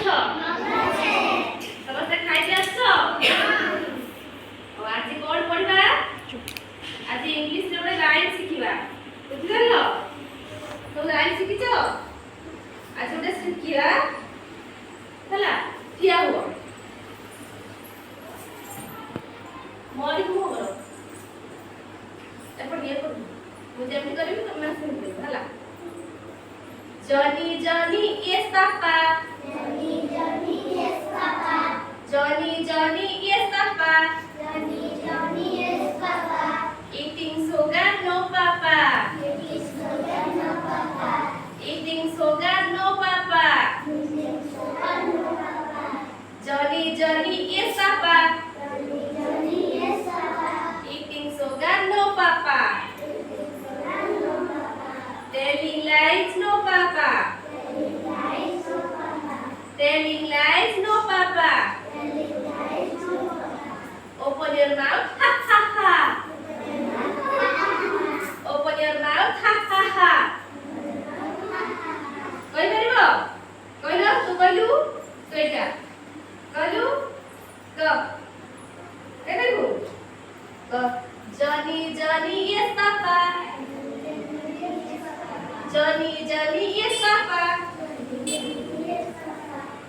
ସମସ୍ତେ ଖାଇକି ଆସିଛ? ଆଜି କଣ ପଢିବା? ଆଜି ଇଂଲିଶ ରେ ଗୋଟେ ଲାଇନ ଶିଖିବା। ବୁଝିପାରିଲ? ସବୁ ଲାଇନ ଶିଖିଛ? ଆଜି ଗୋଟେ ଶିଖିବା ହେଲା। ଠିଆ ହୁଅ। ମୋରି ମୁହଁ କର। ଏପଟ ମୁଁ ଯେମିତି କରିବି ତମେ ସେମିତି କରିବ ହେଲା। Johnny, Johnny, yes papa. Johnny, Johnny, yes papa. Johnny, Johnny, yes papa. Johnny, Johnny, yes papa. Eating sugar, no papa. Eating sugar, no papa. Eating sugar, no papa. Eating sugar, no papa. Johnny, Johnny, yes papa. Johnny, Johnny, yes papa. Eating sugar, no papa. Eating sugar, no papa. Telling lies, no papa. Telling lies, no papa. Telling lies, no papa. Telling lies, no papa. Open your mouth, ha ha ha. Open your mouth, ha ha ha. କହିପାରିବ? କହିଲ ତୁ କହିଲୁ ତୁ ଏଇଟା କହିଲୁ କ କହିପାରିବୁ କ Johnny, Johnny, yes papa. Johnny, Johnny, yes papa.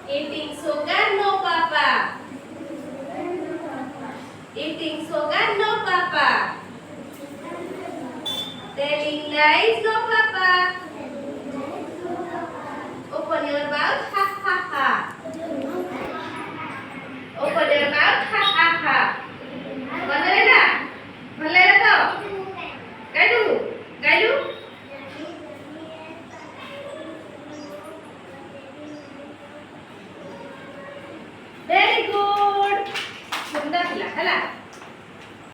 Eating sugar, no papa. Eating sugar, no papa. Telling lies, no papa. Open your mouth, ha ha ha. Open your mouth, ha ha ha. ଭଲ ଲାଗିଲା? ଭଲ ଲାଗିଲା ତ? ଗାଇଲୁ? ଗାଇଲୁ? Very good. ସୁନ୍ଦର ଥିଲା ହେଲା।